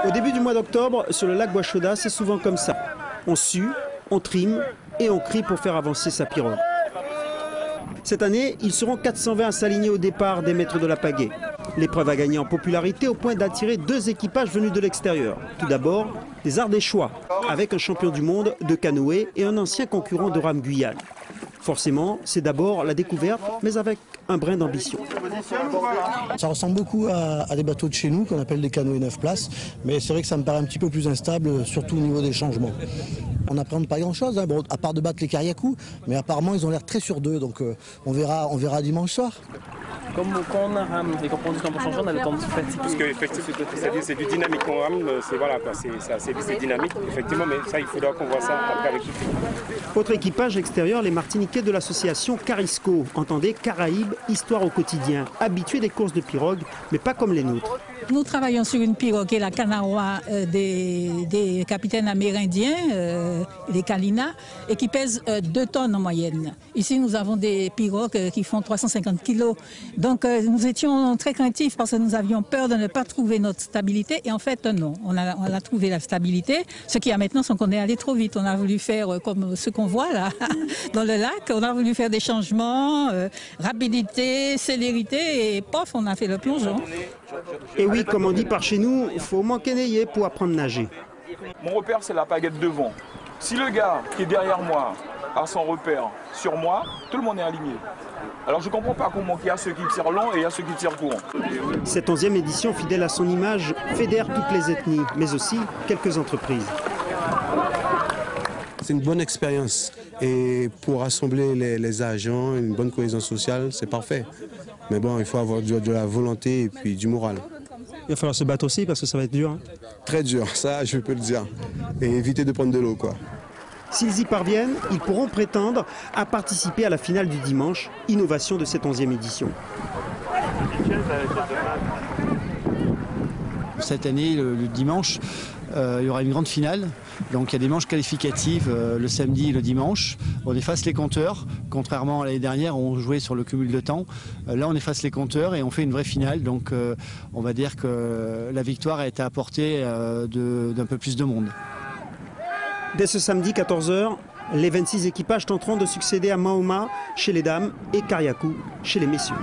Au début du mois d'octobre, sur le lac Bois-Chauda, c'est souvent comme ça. On sue, on trime et on crie pour faire avancer sa pirogue. Cette année, ils seront 420 à s'aligner au départ des maîtres de la pagaie. L'épreuve a gagné en popularité au point d'attirer 2 équipages venus de l'extérieur. Tout d'abord, les Ardéchois, avec un champion du monde de canoë et un ancien concurrent de rame Guyane. Forcément, c'est d'abord la découverte, mais avec un brin d'ambition. Ça ressemble beaucoup à des bateaux de chez nous, qu'on appelle des canoës 9 places, mais c'est vrai que ça me paraît un petit peu plus instable, surtout au niveau des changements. On n'apprend pas grand-chose, hein, bon, à part de battre les Kariakou, mais apparemment ils ont l'air très sur d'eux, donc on verra dimanche soir. Comme quand on rame et qu'on prend du temps pour changer, on a le temps de se fatiguer. Parce qu'effectivement, c'est du dynamique qu'on rame, c'est dynamique, effectivement, mais ça, il faudra qu'on voit ça après avec tout. Autre équipage extérieur, les Martiniquais de l'association Carisco. Entendez Caraïbes, histoire au quotidien. Habitués des courses de pirogue, mais pas comme les nôtres. Nous travaillons sur une pirogue qui est la Canawa des capitaines amérindiens, les Kalina, et qui pèse 2 tonnes en moyenne. Ici, nous avons des pirogues qui font 350 kilos. Donc, nous étions très craintifs parce que nous avions peur de ne pas trouver notre stabilité. Et en fait, non, on a trouvé la stabilité. Ce qui a maintenant, c'est qu'on est allé trop vite. On a voulu faire comme ce qu'on voit là, dans le lac. On a voulu faire des changements, rapidité, célérité, et pof, on a fait le plongeon. Et oui, comme on dit par chez nous, il faut manquer n'ayez pour apprendre à nager. Mon repère, c'est la pagaie devant. Si le gars qui est derrière moi a son repère sur moi, tout le monde est aligné. Alors je ne comprends pas comment il y a ceux qui tirent long et il y a ceux qui tirent court. Cette 11e édition, fidèle à son image, fédère toutes les ethnies, mais aussi quelques entreprises. C'est une bonne expérience et pour rassembler les agents, une bonne cohésion sociale, c'est parfait. Mais bon, il faut avoir de la volonté et puis du moral. Il va falloir se battre aussi parce que ça va être dur. Hein. Très dur, ça je peux le dire. Et éviter de prendre de l'eau, quoi. S'ils y parviennent, ils pourront prétendre à participer à la finale du dimanche, innovation de cette 11e édition. Cette année, le dimanche, il y aura une grande finale. Donc il y a des manches qualificatives le samedi et le dimanche. On efface les compteurs, contrairement à l'année dernière où on jouait sur le cumul de temps. Là on efface les compteurs et on fait une vraie finale. Donc on va dire que la victoire a été apportée d'un peu plus de monde. Dès ce samedi 14h, les 26 équipages tenteront de succéder à Mahoma chez les dames et Kariakou chez les messieurs.